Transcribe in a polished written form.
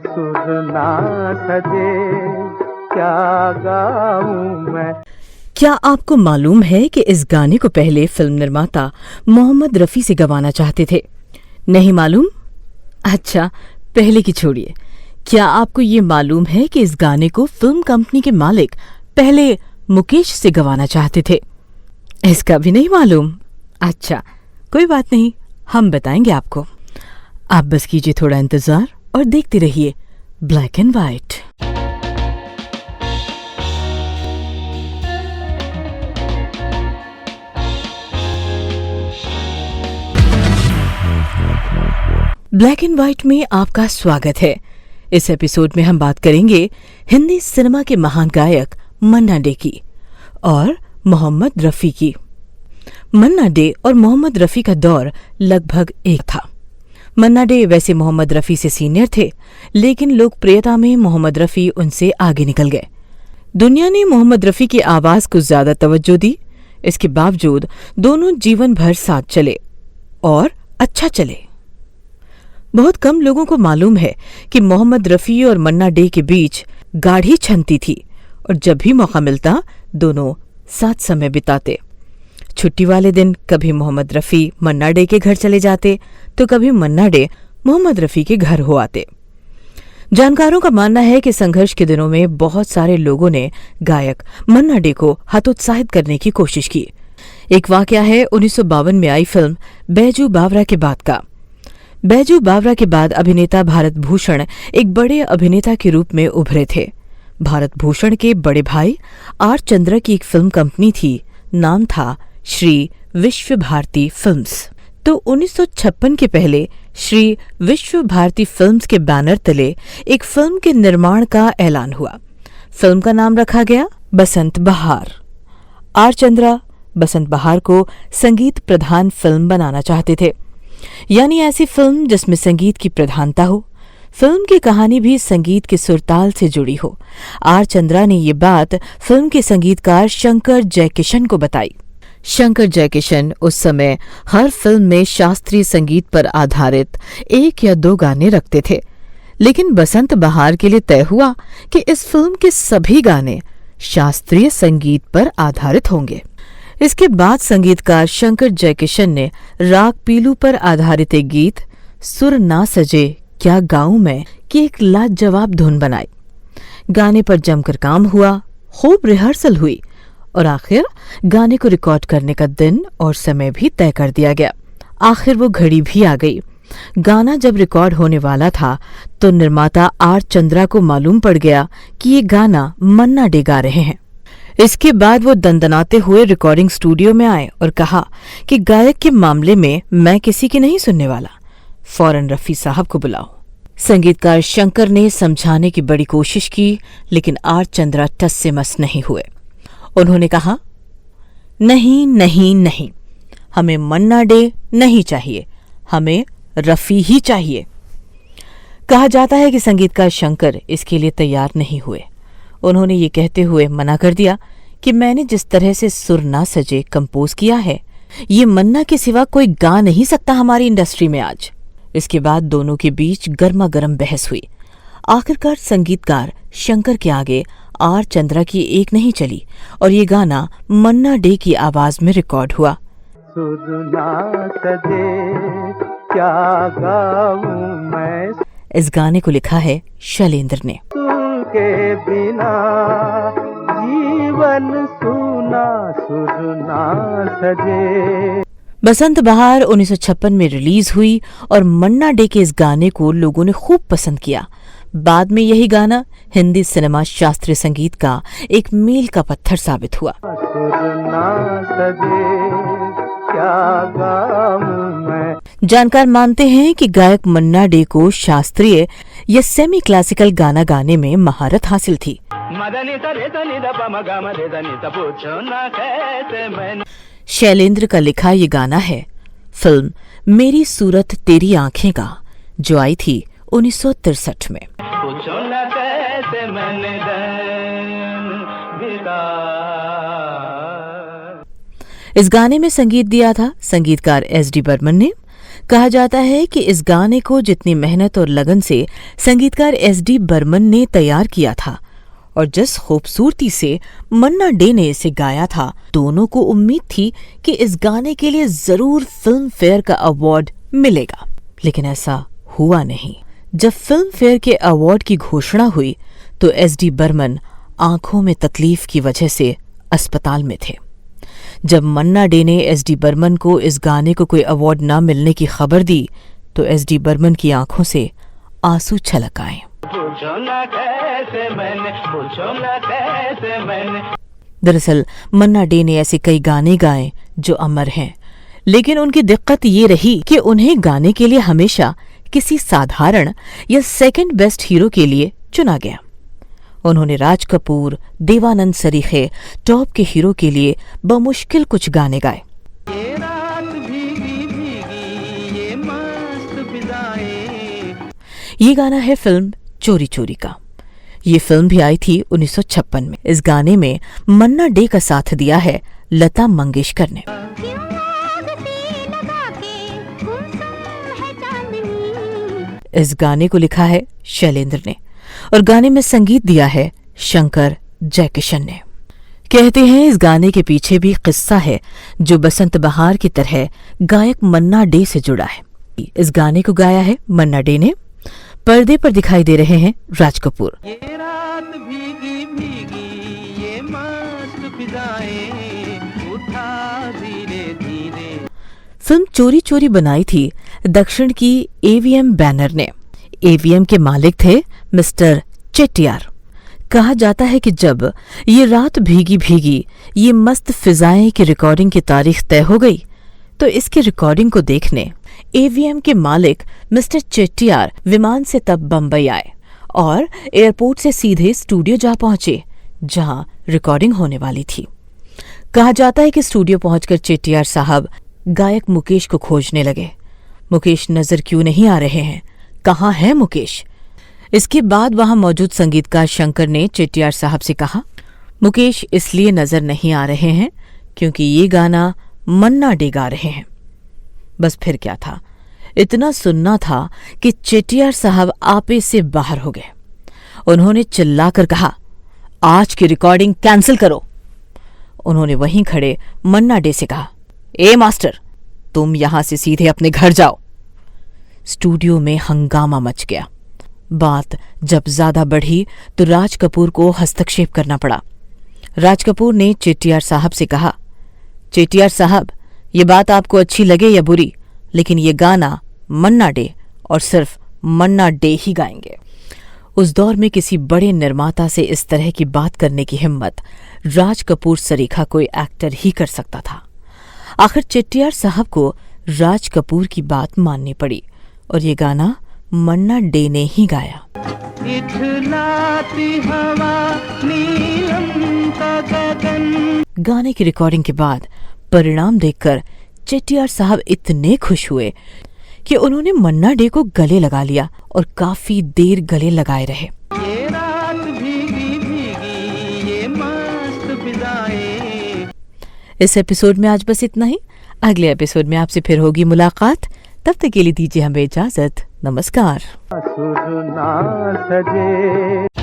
सुर ना सजे क्या गाऊं मैं। क्या आपको मालूम है कि इस गाने को पहले फिल्म निर्माता मोहम्मद रफ़ी से गवाना चाहते थे? नहीं मालूम? अच्छा, पहले की छोड़िए। क्या आपको ये मालूम है कि इस गाने को फिल्म कंपनी के मालिक पहले मुकेश से गवाना चाहते थे? इसका भी नहीं मालूम? अच्छा, कोई बात नहीं, हम बताएंगे आपको। आप बस कीजिए थोड़ा इंतजार और देखते रहिए black and white. Black and white में आपका स्वागत है। इस एपिसोड में हम बात करेंगे हिंदी सिनेमा के महान गायक मन्ना डे की और मोहम्मद रफ़ी की। मन्ना डे और मोहम्मद रफ़ी का दौर लगभग एक था। मन्ना डे वैसे मोहम्मद रफ़ी से सीनियर थे, लेकिन लोकप्रियता में मोहम्मद रफ़ी उनसे आगे निकल गए। दुनिया ने मोहम्मद रफ़ी की आवाज को ज्यादा तवज्जो दी। इसके बावजूद दोनों जीवन भर साथ चले और अच्छा चले। बहुत कम लोगों को मालूम है कि मोहम्मद रफ़ी और मन्ना डे के बीच गाढ़ी छनती थी और जब भी मौका मिलता दोनों साथ समय बिताते। छुट्टी वाले दिन कभी मोहम्मद रफ़ी मन्ना डे के घर चले जाते तो कभी मन्ना डे मोहम्मद रफ़ी के घर हो आते। जानकारों का मानना है कि संघर्ष के दिनों में बहुत सारे लोगों ने गायक मन्ना डे को हतोत्साहित करने की कोशिश की। एक वाकया है 1952 में आई फिल्म बैजू बावरा के बाद का। बैजू बावरा के बाद अभिनेता भारत भूषण एक बड़े अभिनेता के रूप में उभरे थे। भारत भूषण के बड़े भाई आर चंद्रा की एक फिल्म कंपनी थी, नाम था श्री विश्व भारती फिल्म्स। तो 1956 के पहले श्री विश्व भारती फिल्म्स के बैनर तले एक फिल्म के निर्माण का ऐलान हुआ। फिल्म का नाम रखा गया बसंत बहार। आर चंद्रा बसंत बहार को संगीत प्रधान फिल्म बनाना चाहते थे, यानी ऐसी फिल्म जिसमें संगीत की प्रधानता हो, फिल्म की कहानी भी संगीत के सुरताल से जुड़ी हो। आर चंद्रा ने ये बात फिल्म के संगीतकार शंकर जयकिशन को बताई। शंकर जयकिशन उस समय हर फिल्म में शास्त्रीय संगीत पर आधारित 1 या 2 गाने रखते थे, लेकिन बसंत बहार के लिए तय हुआ कि इस फिल्म के सभी गाने शास्त्रीय संगीत पर आधारित होंगे। इसके बाद संगीतकार शंकर जयकिशन ने राग पीलू पर आधारित एक गीत सुर ना सजे क्या गाऊं मैं की एक लाजवाब धुन बनाई। गाने पर जमकर काम हुआ, खूब रिहर्सल हुई और आखिर गाने को रिकॉर्ड करने का दिन और समय भी तय कर दिया गया। आखिर वो घड़ी भी आ गई। गाना जब रिकॉर्ड होने वाला था तो निर्माता आर चंद्रा को मालूम पड़ गया कि ये गाना मन्ना डे गा रहे हैं। इसके बाद वो दंदनाते हुए रिकॉर्डिंग स्टूडियो में आए और कहा कि गायक के मामले में मैं किसी की नहीं सुनने वाला, फौरन रफ़ी साहब को बुलाओ। संगीतकार शंकर ने समझाने की बड़ी कोशिश की, लेकिन आर चंद्रा टस से मस नहीं हुए। उन्होंने कहा, नहीं नहीं नहीं, हमें मन्ना डे नहीं चाहिए, हमें रफ़ी ही चाहिए। कहा जाता है कि संगीतकार शंकर इसके लिए तैयार नहीं हुए। उन्होंने ये कहते हुए मना कर दिया कि मैंने जिस तरह से सुर ना सजे कंपोज किया है, ये मन्ना के सिवा कोई गा नहीं सकता हमारी इंडस्ट्री में आज। इसके बाद दोनों के बीच गर्मा गर्म बहस हुई। आखिरकार संगीतकार शंकर के आगे आर चंद्रा की एक नहीं चली और ये गाना मन्ना डे की आवाज में रिकॉर्ड हुआ। सुर ना सजे क्या गाऊं मैं। इस गाने को लिखा है शैलेंद्र ने। के बिना जीवन सुना सुर ना सजे। बसंत बहार 1956 में रिलीज हुई और मन्ना डे के इस गाने को लोगों ने खूब पसंद किया। बाद में यही गाना हिंदी सिनेमा शास्त्रीय संगीत का एक मील का पत्थर साबित हुआ। सुर ना सजे क्या गाऊं मैं। जानकार मानते हैं कि गायक मन्ना डे को शास्त्रीय या सेमी क्लासिकल गाना गाने में महारत हासिल थी। शैलेंद्र का लिखा ये गाना है फिल्म मेरी सूरत तेरी आंखें का, जो आई थी 1963 में। इस गाने में संगीत दिया था संगीतकार एस डी बर्मन ने। कहा जाता है कि इस गाने को जितनी मेहनत और लगन से संगीतकार एस.डी. बर्मन ने तैयार किया था और जिस खूबसूरती से मन्ना डे ने इसे गाया था, दोनों को उम्मीद थी कि इस गाने के लिए जरूर फिल्म फेयर का अवार्ड मिलेगा। लेकिन ऐसा हुआ नहीं। जब फिल्म फेयर के अवार्ड की घोषणा हुई तो एस.डी. बर्मन आंखों में तकलीफ की वजह से अस्पताल में थे। जब मन्ना डे ने एस.डी. बर्मन को इस गाने को कोई अवार्ड न मिलने की खबर दी तो एस.डी. बर्मन की आंखों से आंसू छलक आए। दरअसल मन्ना डे ने ऐसे कई गाने गाए जो अमर हैं, लेकिन उनकी दिक्कत ये रही कि उन्हें गाने के लिए हमेशा किसी साधारण या सेकंड बेस्ट हीरो के लिए चुना गया। उन्होंने राज कपूर, देवानंद सरीखे, टॉप के हीरो के लिए बमुश्किल कुछ गाने गाए। ये रात भीगी भीगी ये मस्त फिजाएं। ये गाना है फिल्म चोरी चोरी का। ये फिल्म भी आई थी 1956 में। इस गाने में मन्ना डे का साथ दिया है लता मंगेशकर ने। इस गाने को लिखा है शैलेंद्र ने और गाने में संगीत दिया है शंकर जयकिशन ने। कहते हैं इस गाने के पीछे भी किस्सा है जो बसंत बहार की तरह गायक मन्ना डे से जुड़ा है। इस गाने को गाया है मन्ना डे ने। पर्दे पर दिखाई दे रहे हैं राज कपूर। ये रात भीगी भीगी ये मस्त फिजाएं, उठा धीरे धीरे। फिल्म चोरी चोरी बनाई थी दक्षिण की एवीएम बैनर ने। एवीएम के मालिक थे मिस्टर चेट्टियार। कहा जाता है कि जब ये रात भीगी भीगी ये मस्त फिजाएं की रिकॉर्डिंग की तारीख तय हो गई तो इसकी रिकॉर्डिंग को देखने एवीएम के मालिक मिस्टर चेट्टियार विमान से तब बंबई आए और एयरपोर्ट से सीधे स्टूडियो जा पहुंचे जहां रिकॉर्डिंग होने वाली थी। कहा जाता है कि स्टूडियो पहुंचकर चेट्टियार साहब गायक मुकेश को खोजने लगे। मुकेश नजर क्यों नहीं आ रहे हैं, कहाँ है मुकेश? इसके बाद वहां मौजूद संगीतकार शंकर ने चेट्टियार साहब से कहा, मुकेश इसलिए नजर नहीं आ रहे हैं क्योंकि ये गाना मन्ना डे गा रहे हैं। बस फिर क्या था, इतना सुनना था कि चेट्टियार साहब आपे से बाहर हो गए। उन्होंने चिल्लाकर कहा, आज की रिकॉर्डिंग कैंसिल करो। उन्होंने वहीं खड़े मन्ना डे से कहा, ए मास्टर, तुम यहां से सीधे अपने घर जाओ। स्टूडियो में हंगामा मच गया। बात जब ज्यादा बढ़ी तो राज कपूर को हस्तक्षेप करना पड़ा। राज कपूर ने चेट्टियार साहब से कहा, चेट्टियार साहब, ये बात आपको अच्छी लगे या बुरी, लेकिन ये गाना मन्ना डे और सिर्फ मन्ना डे ही गाएंगे। उस दौर में किसी बड़े निर्माता से इस तरह की बात करने की हिम्मत राज कपूर सरीखा कोई एक्टर ही कर सकता था। आखिर चेट्टियार साहब को राज कपूर की बात माननी पड़ी और ये गाना मन्ना डे ने ही गाया। इठलाती हवा नीलम का गगन। गाने की रिकॉर्डिंग के बाद परिणाम देखकर चेट्टियार साहब इतने खुश हुए कि उन्होंने मन्ना डे को गले लगा लिया और काफी देर गले लगाए रहे। ये रात भीगी भीगी ये मस्त फिजाएं। इस एपिसोड में आज बस इतना ही। अगले एपिसोड में आपसे फिर होगी मुलाकात। तब तक के लिए दीजिए हमें इजाजत। नमस्कार। सुर ना सजे।